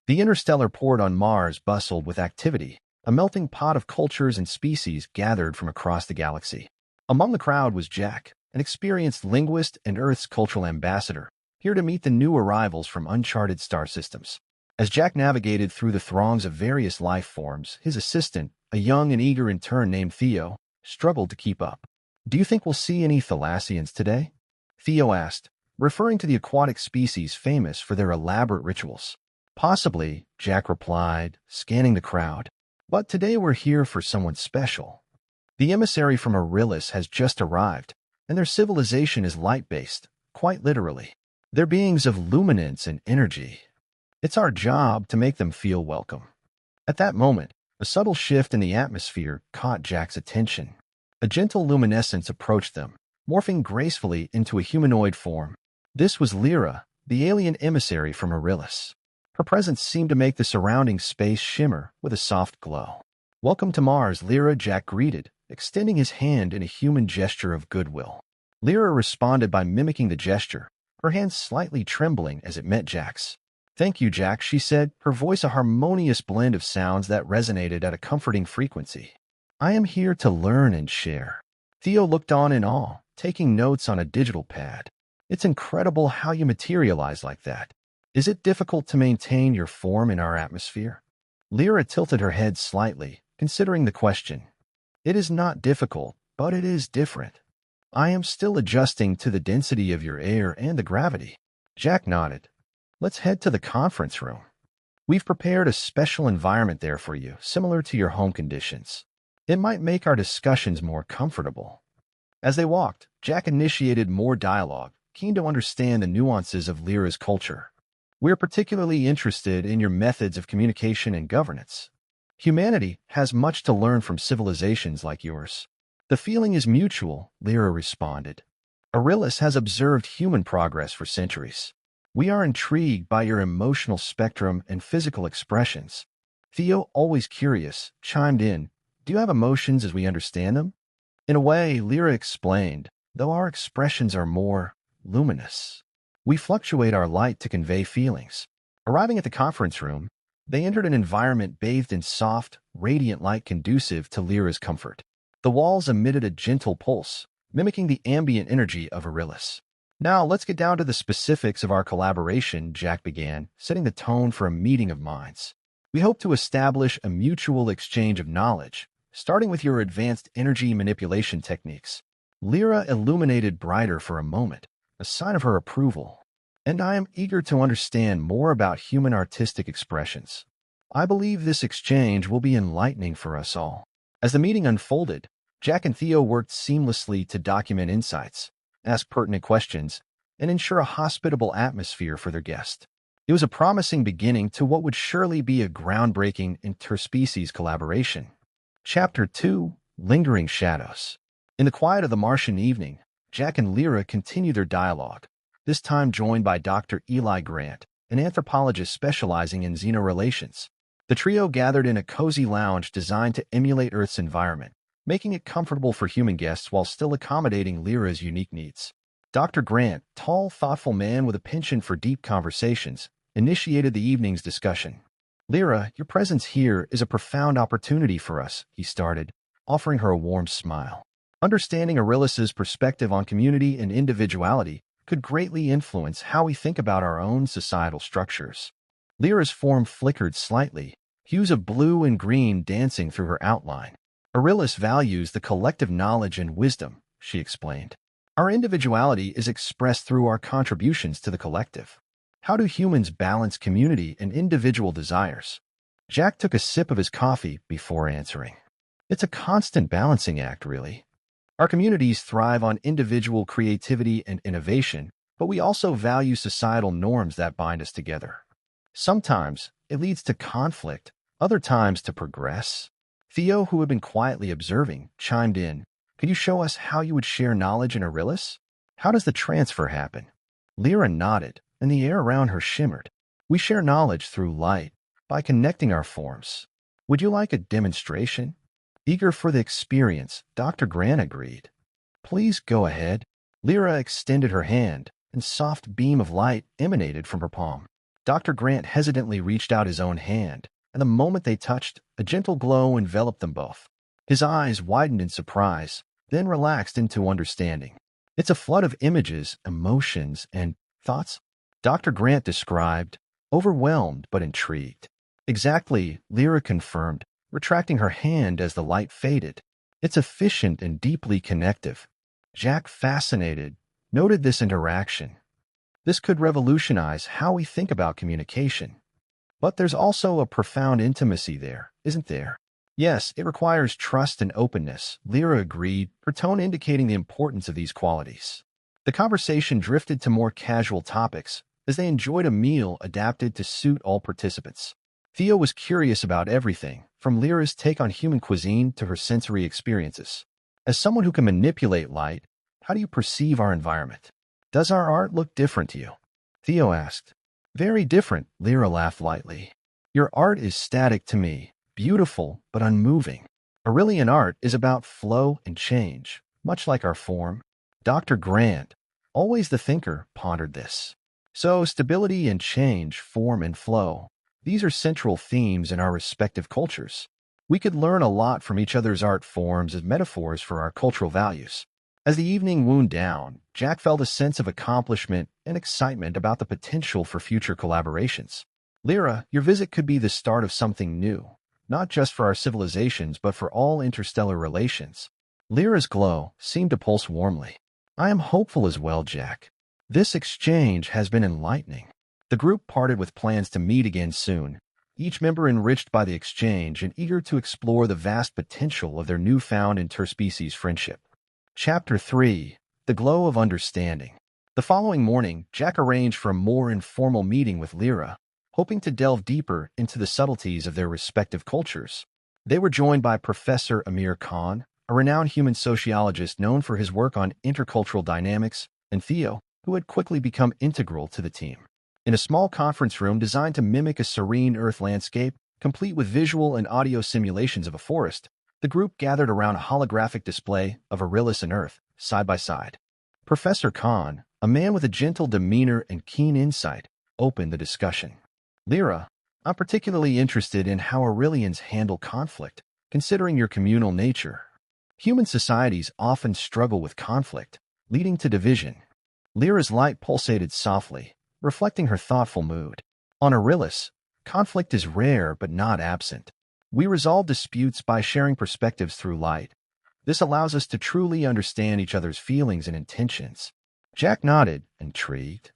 The interstellar port on Mars bustled with activity, a melting pot of cultures and species gathered from across the galaxy. Among the crowd was Jack, an experienced linguist and Earth's cultural ambassador, here to meet the new arrivals from uncharted star systems. As Jack navigated through the throngs of various life forms, his assistant, a young and eager intern named Theo, struggled to keep up. "Do you think we'll see any Thalassians today?" Theo asked, referring to the aquatic species famous for their elaborate rituals. "Possibly," Jack replied, scanning the crowd. "But today we're here for someone special. The emissary from Arillis has just arrived, and their civilization is light-based, quite literally. They're beings of luminance and energy. It's our job to make them feel welcome." At that moment, a subtle shift in the atmosphere caught Jack's attention. A gentle luminescence approached them, morphing gracefully into a humanoid form. This was Lyra, the alien emissary from Arillis. Her presence seemed to make the surrounding space shimmer with a soft glow. "Welcome to Mars, Lyra," Jack greeted, extending his hand in a human gesture of goodwill. Lyra responded by mimicking the gesture, her hand slightly trembling as it met Jack's. "Thank you, Jack," she said, her voice a harmonious blend of sounds that resonated at a comforting frequency. "I am here to learn and share." Theo looked on in awe, taking notes on a digital pad. "It's incredible how you materialize like that. Is it difficult to maintain your form in our atmosphere?" Lyra tilted her head slightly, considering the question. "It is not difficult, but it is different. I am still adjusting to the density of your air and the gravity." Jack nodded. "Let's head to the conference room. We've prepared a special environment there for you, similar to your home conditions. It might make our discussions more comfortable." As they walked, Jack initiated more dialogue, keen to understand the nuances of Lyra's culture. "We're particularly interested in your methods of communication and governance. Humanity has much to learn from civilizations like yours." "The feeling is mutual," Lyra responded. "Arillis has observed human progress for centuries. We are intrigued by your emotional spectrum and physical expressions." Theo, always curious, chimed in, "Do you have emotions as we understand them?" "In a way," Lyra explained, "though our expressions are more luminous. We fluctuate our light to convey feelings." Arriving at the conference room, they entered an environment bathed in soft, radiant light conducive to Lyra's comfort. The walls emitted a gentle pulse, mimicking the ambient energy of Arillis. "Now let's get down to the specifics of our collaboration," Jack began, setting the tone for a meeting of minds. "We hope to establish a mutual exchange of knowledge, starting with your advanced energy manipulation techniques." Lyra illuminated brighter for a moment, a sign of her approval. "And I am eager to understand more about human artistic expressions. I believe this exchange will be enlightening for us all." As the meeting unfolded, Jack and Theo worked seamlessly to document insights, ask pertinent questions, and ensure a hospitable atmosphere for their guests. It was a promising beginning to what would surely be a groundbreaking interspecies collaboration. Chapter 2: Lingering Shadows. In the quiet of the Martian evening, Jack and Lyra continued their dialogue, this time joined by Dr. Eli Grant, an anthropologist specializing in xenorelations. The trio gathered in a cozy lounge designed to emulate Earth's environment, making it comfortable for human guests while still accommodating Lyra's unique needs. Dr. Grant, tall, thoughtful man with a penchant for deep conversations, initiated the evening's discussion. "Lyra, your presence here is a profound opportunity for us," he started, offering her a warm smile. "Understanding Arillis's perspective on community and individuality could greatly influence how we think about our own societal structures." Lyra's form flickered slightly, hues of blue and green dancing through her outline. "Arillis values the collective knowledge and wisdom," she explained. "Our individuality is expressed through our contributions to the collective. How do humans balance community and individual desires?" Jack took a sip of his coffee before answering. "It's a constant balancing act, really. Our communities thrive on individual creativity and innovation, but we also value societal norms that bind us together. Sometimes it leads to conflict, other times to progress." Theo, who had been quietly observing, chimed in. "Could you show us how you would share knowledge in Arillis? How does the transfer happen?" Lyra nodded, and the air around her shimmered. "We share knowledge through light, by connecting our forms. Would you like a demonstration?" Eager for the experience, Dr. Grant agreed. "Please go ahead." Lyra extended her hand, and a soft beam of light emanated from her palm. Dr. Grant hesitantly reached out his own hand, and the moment they touched, a gentle glow enveloped them both. His eyes widened in surprise, then relaxed into understanding. It's a flood of images, emotions, and thoughts, Dr. Grant described, overwhelmed but intrigued. Exactly, Lyra confirmed, retracting her hand as the light faded. It's efficient and deeply connective. Jack, fascinated, noted this interaction. This could revolutionize how we think about communication. But there's also a profound intimacy there, isn't there? Yes, it requires trust and openness, Lyra agreed, her tone indicating the importance of these qualities. The conversation drifted to more casual topics as they enjoyed a meal adapted to suit all participants. Theo was curious about everything, from Lyra's take on human cuisine to her sensory experiences. As someone who can manipulate light, how do you perceive our environment? Does our art look different to you? Theo asked. Very different, Lyra laughed lightly. Your art is static to me, beautiful but unmoving. Aurelian art is about flow and change, much like our form. Dr. Grant, always the thinker, pondered this. So stability and change, form and flow, these are central themes in our respective cultures. We could learn a lot from each other's art forms as metaphors for our cultural values. As the evening wound down, Jack felt a sense of accomplishment and excitement about the potential for future collaborations. Lyra, your visit could be the start of something new, not just for our civilizations but for all interstellar relations. Lyra's glow seemed to pulse warmly. I am hopeful as well, Jack. This exchange has been enlightening. The group parted with plans to meet again soon, each member enriched by the exchange and eager to explore the vast potential of their newfound interspecies friendship. Chapter 3. The Glow of Understanding. The following morning, Jack arranged for a more informal meeting with Lyra, hoping to delve deeper into the subtleties of their respective cultures. They were joined by Professor Amir Khan, a renowned human sociologist known for his work on intercultural dynamics, and Theo, who had quickly become integral to the team. In a small conference room designed to mimic a serene Earth landscape, complete with visual and audio simulations of a forest, the group gathered around a holographic display of Aurelius and Earth, side by side. Professor Khan, a man with a gentle demeanor and keen insight, opened the discussion. Lyra, I'm particularly interested in how Aurelians handle conflict, considering your communal nature. Human societies often struggle with conflict, leading to division. Lyra's light pulsated softly, reflecting her thoughtful mood. On Aurelius, conflict is rare but not absent. We resolve disputes by sharing perspectives through light. This allows us to truly understand each other's feelings and intentions. Jack nodded, intrigued.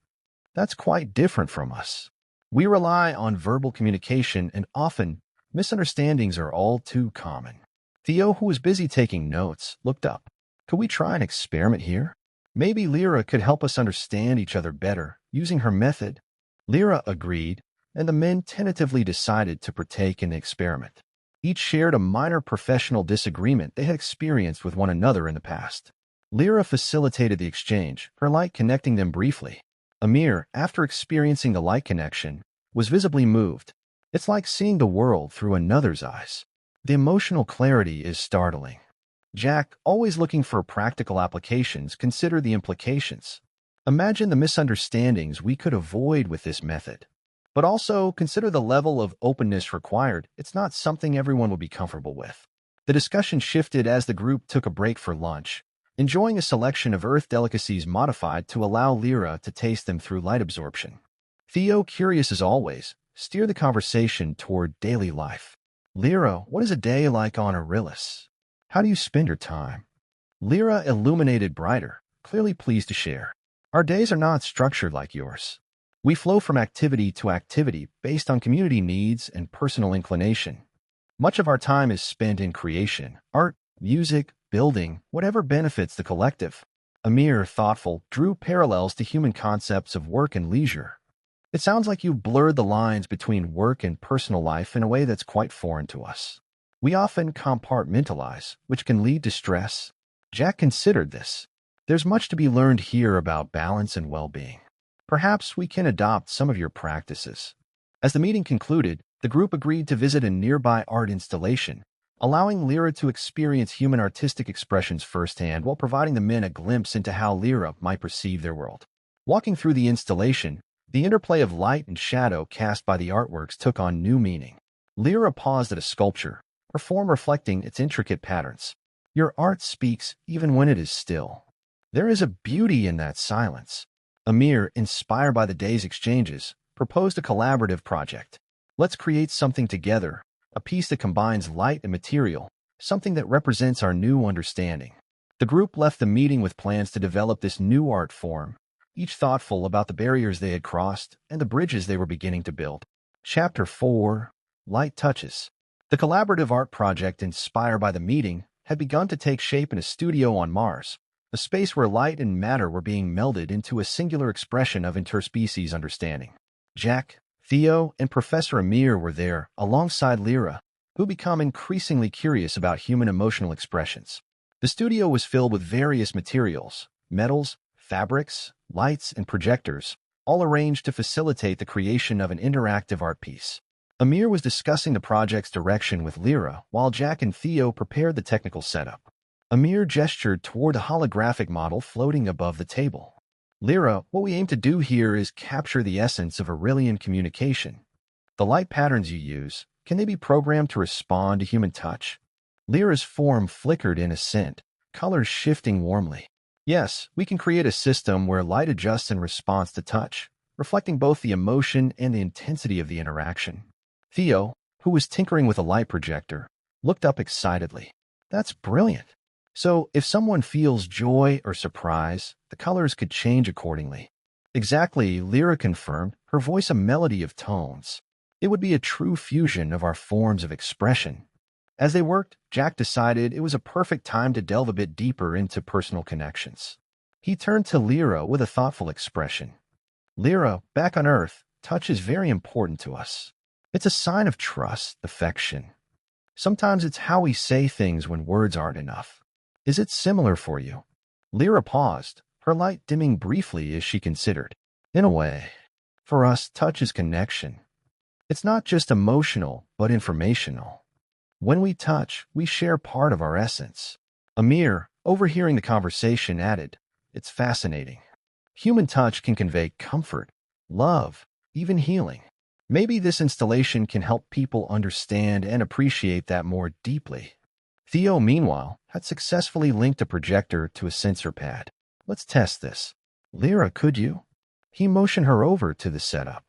That's quite different from us. We rely on verbal communication and often, misunderstandings are all too common. Theo, who was busy taking notes, looked up. Could we try an experiment here? Maybe Lyra could help us understand each other better, using her method. Lyra agreed, and the men tentatively decided to partake in the experiment. Each shared a minor professional disagreement they had experienced with one another in the past. Lyra facilitated the exchange, her light connecting them briefly. Amir, after experiencing the light connection, was visibly moved. It's like seeing the world through another's eyes. The emotional clarity is startling. Jack, always looking for practical applications, considered the implications. Imagine the misunderstandings we could avoid with this method. But also consider the level of openness required. It's not something everyone will be comfortable with. The discussion shifted as the group took a break for lunch, enjoying a selection of earth delicacies modified to allow Lyra to taste them through light absorption. Theo, curious as always, steered the conversation toward daily life. Lyra, what is a day like on Aurelius? How do you spend your time? Lyra illuminated brighter, clearly pleased to share. Our days are not structured like yours. We flow from activity to activity based on community needs and personal inclination. Much of our time is spent in creation, art, music, building, whatever benefits the collective. Amir, thoughtful, drew parallels to human concepts of work and leisure. It sounds like you've blurred the lines between work and personal life in a way that's quite foreign to us. We often compartmentalize, which can lead to stress. Jack considered this. There's much to be learned here about balance and well-being. Perhaps we can adopt some of your practices. As the meeting concluded, the group agreed to visit a nearby art installation, allowing Lyra to experience human artistic expressions firsthand while providing the men a glimpse into how Lyra might perceive their world. Walking through the installation, The interplay of light and shadow cast by the artworks took on new meaning. Lyra paused at a sculpture, her form reflecting its intricate patterns. Your art speaks even when it is still. There is a beauty in that silence. Amir, inspired by the day's exchanges, proposed a collaborative project. Let's create something together, a piece that combines light and material, something that represents our new understanding. The group left the meeting with plans to develop this new art form, each thoughtful about the barriers they had crossed and the bridges they were beginning to build. Chapter 4: Light Touches. The collaborative art project inspired by the meeting had begun to take shape in a studio on Mars, a space where light and matter were being melded into a singular expression of interspecies understanding. Jack, Theo, and Professor Amir were there, alongside Lyra, who became increasingly curious about human emotional expressions. The studio was filled with various materials, metals, fabrics, lights, and projectors, all arranged to facilitate the creation of an interactive art piece. Amir was discussing the project's direction with Lyra, while Jack and Theo prepared the technical setup. Amir gestured toward the holographic model floating above the table. Lyra, what we aim to do here is capture the essence of Aurelian communication. The light patterns you use, can they be programmed to respond to human touch? Lyra's form flickered in assent, colors shifting warmly. Yes, we can create a system where light adjusts in response to touch, reflecting both the emotion and the intensity of the interaction. Theo, who was tinkering with a light projector, looked up excitedly. That's brilliant. So, if someone feels joy or surprise, the colors could change accordingly. Exactly, Lyra confirmed, her voice a melody of tones. It would be a true fusion of our forms of expression. As they worked, Jack decided it was a perfect time to delve a bit deeper into personal connections. He turned to Lyra with a thoughtful expression. Lyra, back on Earth, touch is very important to us. It's a sign of trust, affection. Sometimes it's how we say things when words aren't enough. Is it similar for you? Lyra paused, her light dimming briefly as she considered. In a way, for us, touch is connection. It's not just emotional, but informational. When we touch, we share part of our essence. Amir, overhearing the conversation, added, It's fascinating. Human touch can convey comfort, love, even healing. Maybe this installation can help people understand and appreciate that more deeply. Theo, meanwhile, had successfully linked a projector to a sensor pad. Let's test this. Lyra, could you? He motioned her over to the setup.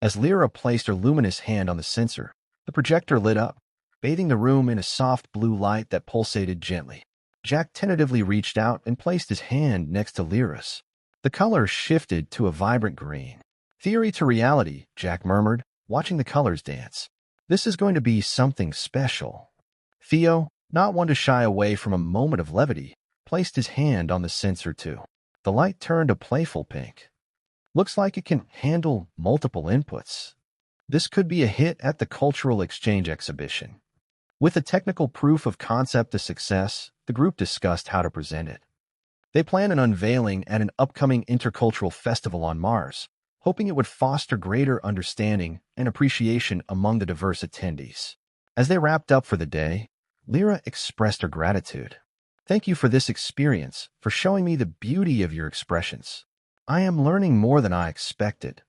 As Lyra placed her luminous hand on the sensor, the projector lit up, bathing the room in a soft blue light that pulsated gently. Jack tentatively reached out and placed his hand next to Lyra's. The color shifted to a vibrant green. Theory to reality, Jack murmured, watching the colors dance. This is going to be something special. Theo, not one to shy away from a moment of levity, placed his hand on the sensor too. The light turned a playful pink. Looks like it can handle multiple inputs. This could be a hit at the cultural exchange exhibition. With the technical proof of concept a success, the group discussed how to present it. They planned an unveiling at an upcoming intercultural festival on Mars, hoping it would foster greater understanding and appreciation among the diverse attendees. As they wrapped up for the day, Lyra expressed her gratitude. Thank you for this experience, for showing me the beauty of your expressions. I am learning more than I expected.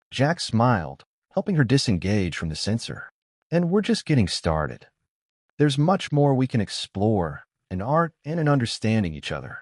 Jack smiled, helping her disengage from the sensor. And we're just getting started. There's much more we can explore, in art and in understanding each other.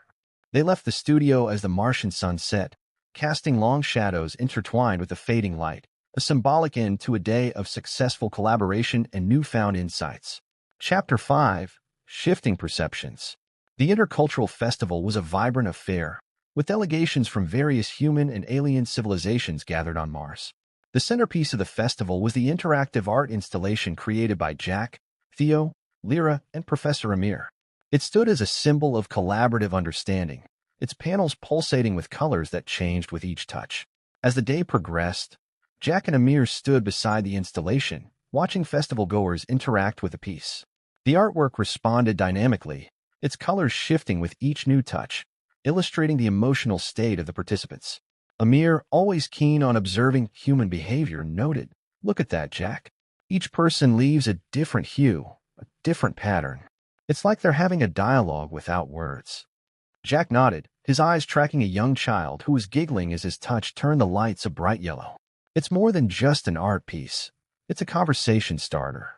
They left the studio as the Martian sun set, casting long shadows intertwined with the fading light, a symbolic end to a day of successful collaboration and newfound insights. Chapter 5: Shifting Perceptions. The Intercultural Festival was a vibrant affair, with delegations from various human and alien civilizations gathered on Mars. The centerpiece of the festival was the interactive art installation created by Jack, Theo, Lyra, and Professor Amir. It stood as a symbol of collaborative understanding, its panels pulsating with colors that changed with each touch. As the day progressed, Jack and Amir stood beside the installation, watching festival-goers interact with the piece. The artwork responded dynamically, its colors shifting with each new touch, illustrating the emotional state of the participants. Amir, always keen on observing human behavior, noted, "Look at that, Jack. Each person leaves a different hue, a different pattern. It's like they're having a dialogue without words." Jack nodded, his eyes tracking a young child who was giggling as his touch turned the lights a bright yellow. It's more than just an art piece. It's a conversation starter.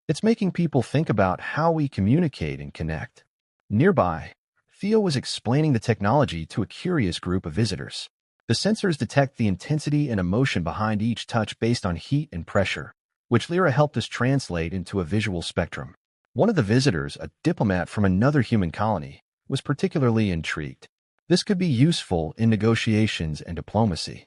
It's making people think about how we communicate and connect. Nearby, Theo was explaining the technology to a curious group of visitors. The sensors detect the intensity and emotion behind each touch based on heat and pressure, which Lyra helped us translate into a visual spectrum. One of the visitors, a diplomat from another human colony, was particularly intrigued. This could be useful in negotiations and diplomacy.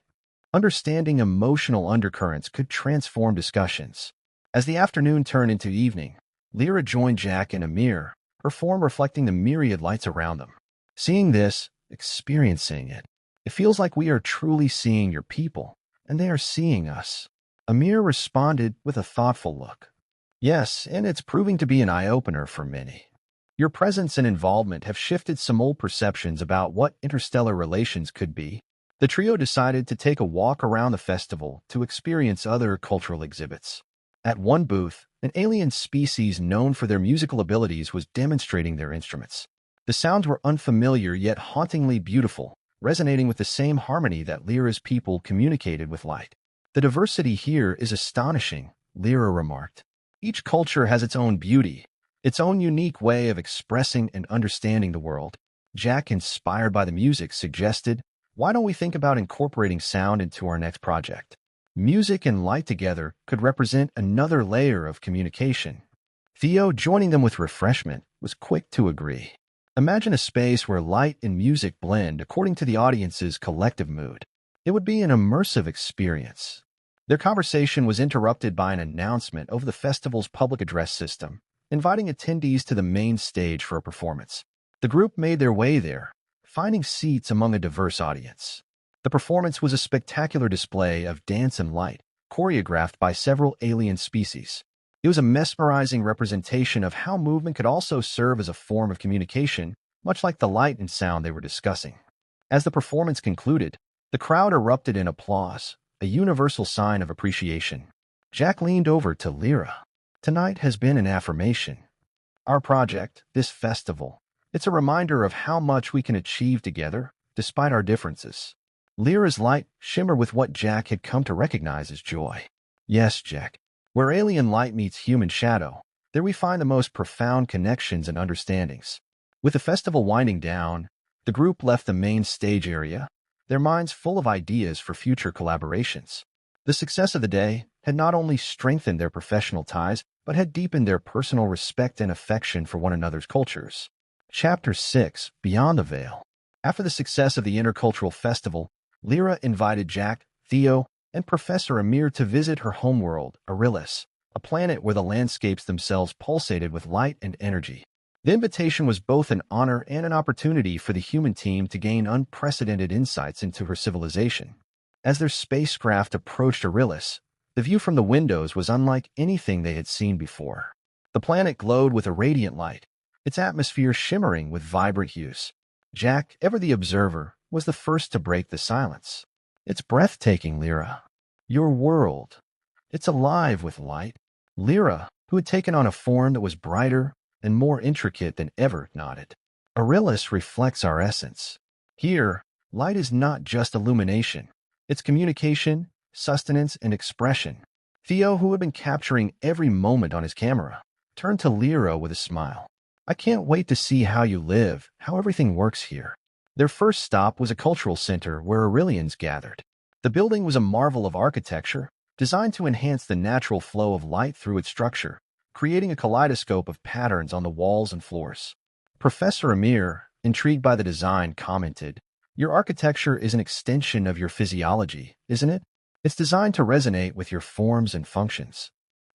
Understanding emotional undercurrents could transform discussions. As the afternoon turned into evening, Lyra joined Jack and Amir, her form reflecting the myriad lights around them. Seeing this, experiencing it, it feels like we are truly seeing your people, and they are seeing us. Amir responded with a thoughtful look. Yes, and it's proving to be an eye-opener for many. Your presence and involvement have shifted some old perceptions about what interstellar relations could be. The trio decided to take a walk around the festival to experience other cultural exhibits. At one booth, an alien species known for their musical abilities was demonstrating their instruments. The sounds were unfamiliar yet hauntingly beautiful, resonating with the same harmony that Lyra's people communicated with light. The diversity here is astonishing, Lyra remarked. Each culture has its own beauty, its own unique way of expressing and understanding the world. Jack, inspired by the music, suggested, "Why don't we think about incorporating sound into our next project?" Music and light together could represent another layer of communication. Theo, joining them with refreshment, was quick to agree. Imagine a space where light and music blend according to the audience's collective mood. It would be an immersive experience. Their conversation was interrupted by an announcement over the festival's public address system, inviting attendees to the main stage for a performance. The group made their way there, finding seats among a diverse audience. The performance was a spectacular display of dance and light, choreographed by several alien species. It was a mesmerizing representation of how movement could also serve as a form of communication, much like the light and sound they were discussing. As the performance concluded, the crowd erupted in applause, a universal sign of appreciation. Jack leaned over to Lyra. "Tonight has been an affirmation. Our project, this festival, it's a reminder of how much we can achieve together, despite our differences." Lyra's light shimmered with what Jack had come to recognize as joy. "Yes, Jack. Where alien light meets human shadow, there we find the most profound connections and understandings." With the festival winding down, the group left the main stage area, their minds full of ideas for future collaborations. The success of the day had not only strengthened their professional ties, but had deepened their personal respect and affection for one another's cultures. Chapter 6: Beyond the Veil. After the success of the Intercultural Festival, Lyra invited Jack, Theo, and Professor Amir to visit her homeworld, Arillis, a planet where the landscapes themselves pulsated with light and energy. The invitation was both an honor and an opportunity for the human team to gain unprecedented insights into her civilization. As their spacecraft approached Arillis, the view from the windows was unlike anything they had seen before. The planet glowed with a radiant light, its atmosphere shimmering with vibrant hues. Jack, ever the observer, was the first to break the silence. "It's breathtaking, Lyra. Your world. It's alive with light." Lyra, who had taken on a form that was brighter and more intricate than ever, nodded. "Arillis reflects our essence. Here, light is not just illumination. It's communication, sustenance, and expression." Theo, who had been capturing every moment on his camera, turned to Lyra with a smile. "I can't wait to see how you live, how everything works here." Their first stop was a cultural center where Aurelians gathered. The building was a marvel of architecture, designed to enhance the natural flow of light through its structure, creating a kaleidoscope of patterns on the walls and floors. Professor Amir, intrigued by the design, commented, "Your architecture is an extension of your physiology, isn't it? It's designed to resonate with your forms and functions."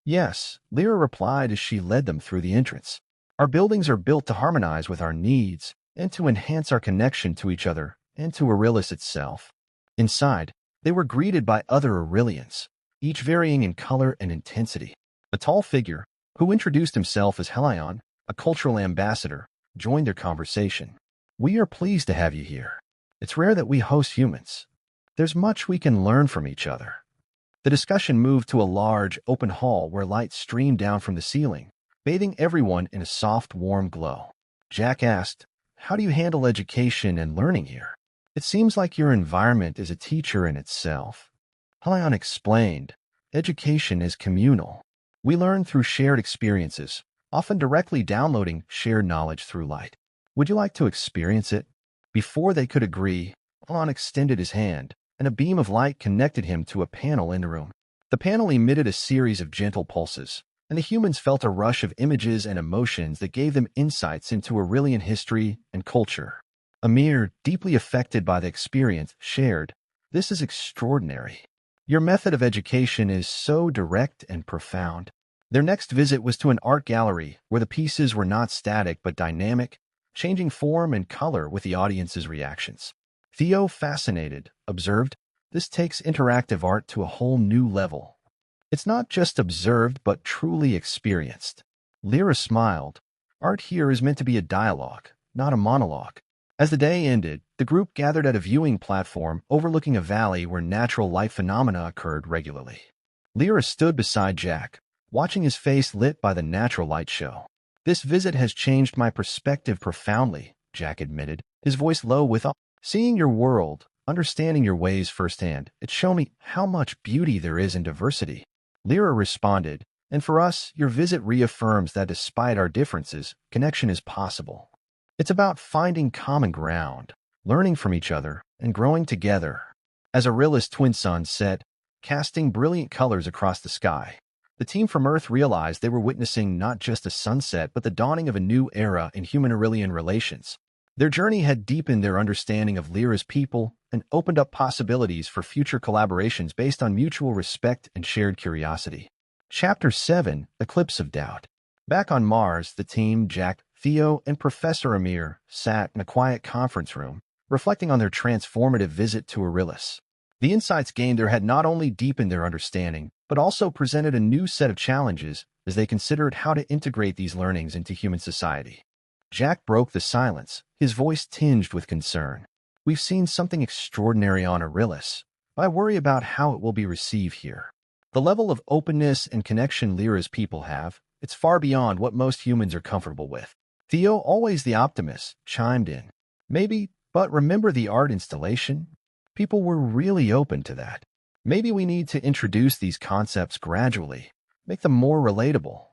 "Yes," Lyra replied as she led them through the entrance. "Our buildings are built to harmonize with our needs and to enhance our connection to each other and to Arillis itself." Inside, they were greeted by other Aurelians, each varying in color and intensity. A tall figure, who introduced himself as Helion, a cultural ambassador, joined their conversation. "We are pleased to have you here. It's rare that we host humans. There's much we can learn from each other." The discussion moved to a large, open hall where light streamed down from the ceiling, bathing everyone in a soft, warm glow. Jack asked, how do you handle education and learning here? It seems like your environment is a teacher in itself. Halion explained, education is communal. We learn through shared experiences, often directly downloading shared knowledge through light. Would you like to experience it? Before they could agree, Halion extended his hand, and a beam of light connected him to a panel in the room. The panel emitted a series of gentle pulses, and the humans felt a rush of images and emotions that gave them insights into Aurelian history and culture. Amir, deeply affected by the experience, shared, "This is extraordinary. Your method of education is so direct and profound." Their next visit was to an art gallery where the pieces were not static but dynamic, changing form and color with the audience's reactions. Theo, fascinated, observed, "This takes interactive art to a whole new level. It's not just observed but truly experienced." Lyra smiled. "Art here is meant to be a dialogue, not a monologue." As the day ended, the group gathered at a viewing platform overlooking a valley where natural light phenomena occurred regularly. Lyra stood beside Jack, watching his face lit by the natural light show. "This visit has changed my perspective profoundly," Jack admitted, his voice low with awe. "Seeing your world, understanding your ways firsthand, it showed me how much beauty there is in diversity." Lyra responded, "And for us, your visit reaffirms that despite our differences, connection is possible. It's about finding common ground, learning from each other, and growing together." As Aurilla's twin sun set, casting brilliant colors across the sky, the team from Earth realized they were witnessing not just a sunset but the dawning of a new era in human-Aurelian relations. Their journey had deepened their understanding of Lyra's people and opened up possibilities for future collaborations based on mutual respect and shared curiosity. Chapter 7: Eclipse of Doubt. Back on Mars, the team, Jack, Theo, and Professor Amir, sat in a quiet conference room, reflecting on their transformative visit to Aurelius. The insights gained there had not only deepened their understanding, but also presented a new set of challenges as they considered how to integrate these learnings into human society. Jack broke the silence, his voice tinged with concern. "We've seen something extraordinary on Aurelius, but I worry about how it will be received here. The level of openness and connection Lyra's people have, it's far beyond what most humans are comfortable with." Theo, always the optimist, chimed in. "Maybe, but remember the art installation? People were really open to that. Maybe we need to introduce these concepts gradually, make them more relatable."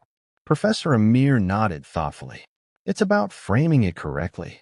Professor Amir nodded thoughtfully. "It's about framing it correctly.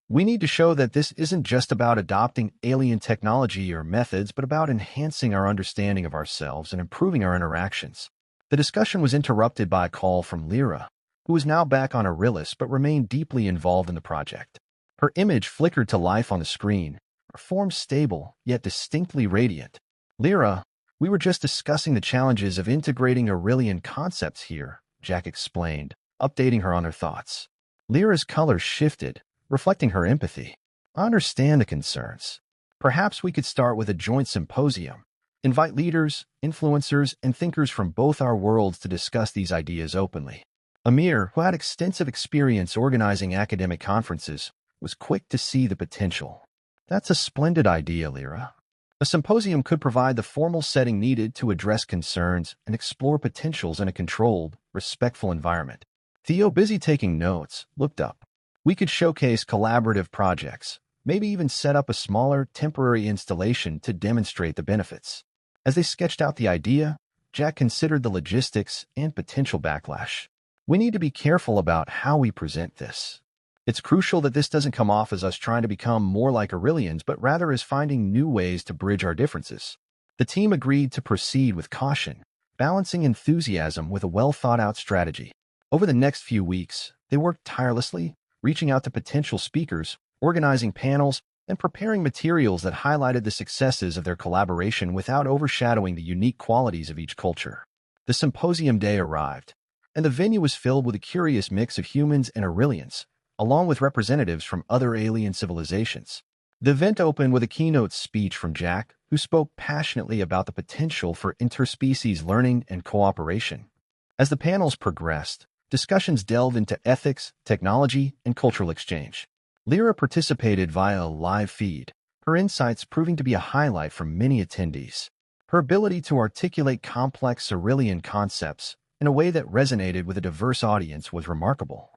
We need to show that this isn't just about adopting alien technology or methods, but about enhancing our understanding of ourselves and improving our interactions." The discussion was interrupted by a call from Lyra, who was now back on Aurelius but remained deeply involved in the project. Her image flickered to life on the screen, her form stable yet distinctly radiant. "Lyra, we were just discussing the challenges of integrating Aurelian concepts here," Jack explained, updating her on her thoughts. Lyra's color shifted, reflecting her empathy. "I understand the concerns. Perhaps we could start with a joint symposium. Invite leaders, influencers, and thinkers from both our worlds to discuss these ideas openly." Amir, who had extensive experience organizing academic conferences, was quick to see the potential. "That's a splendid idea, Lyra. A symposium could provide the formal setting needed to address concerns and explore potentials in a controlled, respectful environment." Theo, busy taking notes, looked up. "We could showcase collaborative projects, maybe even set up a smaller, temporary installation to demonstrate the benefits." As they sketched out the idea, Jack considered the logistics and potential backlash. "We need to be careful about how we present this. It's crucial that this doesn't come off as us trying to become more like Aurelians, but rather as finding new ways to bridge our differences." The team agreed to proceed with caution, balancing enthusiasm with a well-thought-out strategy. Over the next few weeks, they worked tirelessly, reaching out to potential speakers, organizing panels, and preparing materials that highlighted the successes of their collaboration without overshadowing the unique qualities of each culture. The symposium day arrived, and the venue was filled with a curious mix of humans and Aurelians, along with representatives from other alien civilizations. The event opened with a keynote speech from Jack, who spoke passionately about the potential for interspecies learning and cooperation. As the panels progressed, discussions delved into ethics, technology, and cultural exchange. Lyra participated via a live feed, her insights proving to be a highlight for many attendees. Her ability to articulate complex Aurelian concepts in a way that resonated with a diverse audience was remarkable.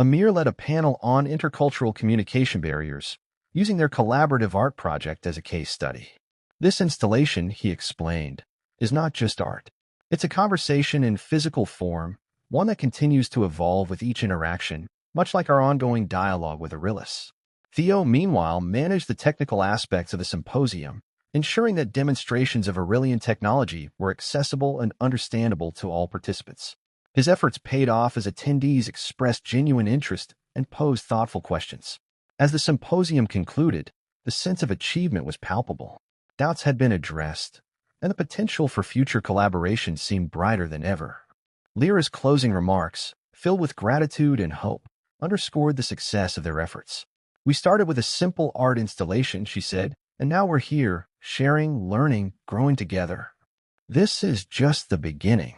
Amir led a panel on intercultural communication barriers, using their collaborative art project as a case study. This installation, he explained, is not just art. It's a conversation in physical form, one that continues to evolve with each interaction, much like our ongoing dialogue with Aurelius. Theo, meanwhile, managed the technical aspects of the symposium, ensuring that demonstrations of Aurelian technology were accessible and understandable to all participants. His efforts paid off as attendees expressed genuine interest and posed thoughtful questions. As the symposium concluded, the sense of achievement was palpable. Doubts had been addressed, and the potential for future collaboration seemed brighter than ever. Lyra's closing remarks, filled with gratitude and hope, underscored the success of their efforts. "We started with a simple art installation," she said, "and now we're here, sharing, learning, growing together. This is just the beginning."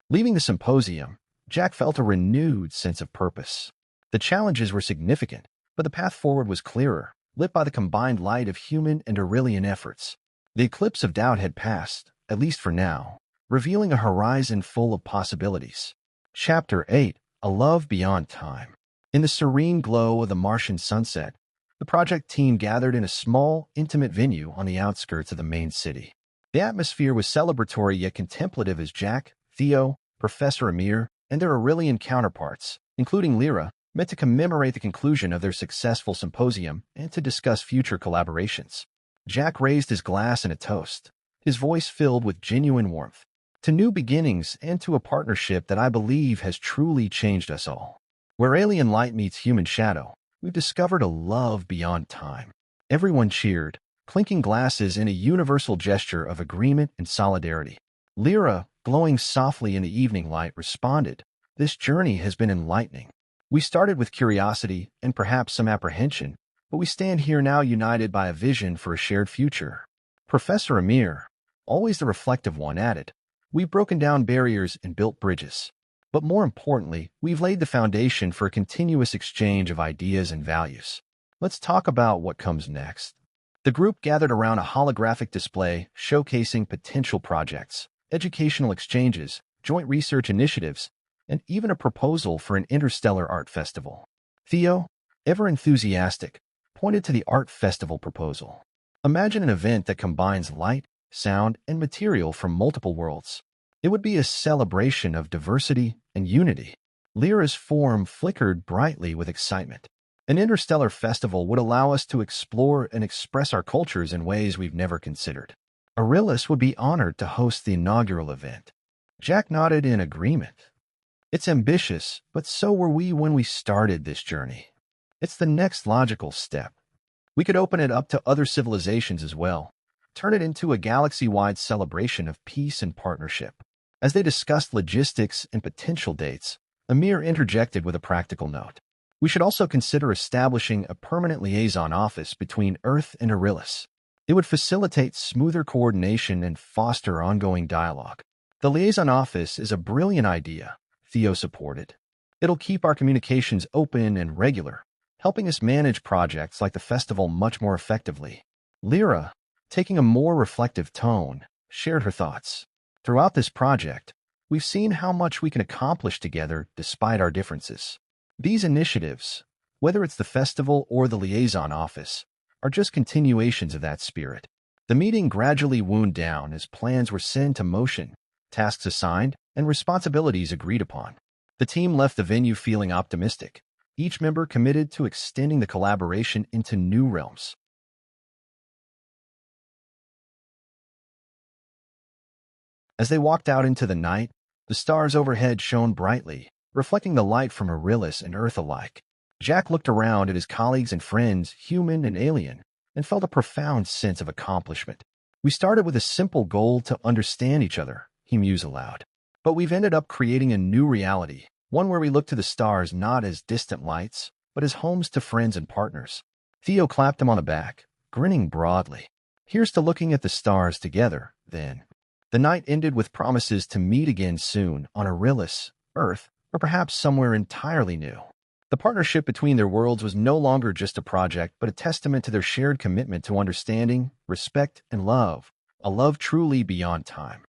Leaving the symposium, Jack felt a renewed sense of purpose. The challenges were significant, but the path forward was clearer, lit by the combined light of human and Aurelian efforts. The eclipse of doubt had passed, at least for now, revealing a horizon full of possibilities. Chapter 8: A Love Beyond Time. In the serene glow of the Martian sunset, the project team gathered in a small, intimate venue on the outskirts of the main city. The atmosphere was celebratory yet contemplative as Jack, Theo, Professor Amir, and their Aurelian counterparts, including Lyra, met to commemorate the conclusion of their successful symposium and to discuss future collaborations. Jack raised his glass in a toast, his voice filled with genuine warmth. "To new beginnings and to a partnership that I believe has truly changed us all. Where alien light meets human shadow, we've discovered a love beyond time." Everyone cheered, clinking glasses in a universal gesture of agreement and solidarity. Lyra, glowing softly in the evening light, responded, "This journey has been enlightening. We started with curiosity and perhaps some apprehension, but we stand here now united by a vision for a shared future." Professor Amir, always the reflective one, added, "We've broken down barriers and built bridges. But more importantly, we've laid the foundation for a continuous exchange of ideas and values. Let's talk about what comes next." The group gathered around a holographic display showcasing potential projects, educational exchanges, joint research initiatives, and even a proposal for an interstellar art festival. Theo, ever enthusiastic, pointed to the art festival proposal. "Imagine an event that combines light, sound, and material from multiple worlds. It would be a celebration of diversity and unity." Lyra's form flickered brightly with excitement. "An interstellar festival would allow us to explore and express our cultures in ways we've never considered. Aurelius would be honored to host the inaugural event." Jack nodded in agreement. "It's ambitious, but so were we when we started this journey. It's the next logical step. We could open it up to other civilizations as well, turn it into a galaxy-wide celebration of peace and partnership." As they discussed logistics and potential dates, Amir interjected with a practical note. "We should also consider establishing a permanent liaison office between Earth and Aurelius. It would facilitate smoother coordination and foster ongoing dialogue." "The liaison office is a brilliant idea," Theo supported. "It'll keep our communications open and regular, helping us manage projects like the festival much more effectively." Lyra, taking a more reflective tone, shared her thoughts. "Throughout this project, we've seen how much we can accomplish together despite our differences. These initiatives, whether it's the festival or the liaison office, are just continuations of that spirit." The meeting gradually wound down as plans were set into motion, tasks assigned, and responsibilities agreed upon. The team left the venue feeling optimistic, each member committed to extending the collaboration into new realms. As they walked out into the night, the stars overhead shone brightly, reflecting the light from Aurelius and Earth alike. Jack looked around at his colleagues and friends, human and alien, and felt a profound sense of accomplishment. "We started with a simple goal to understand each other," he mused aloud. "But we've ended up creating a new reality, one where we look to the stars not as distant lights, but as homes to friends and partners." Theo clapped him on the back, grinning broadly. "Here's to looking at the stars together, then." The night ended with promises to meet again soon on Aurelius, Earth, or perhaps somewhere entirely new. The partnership between their worlds was no longer just a project, but a testament to their shared commitment to understanding, respect, and love, a love truly beyond time.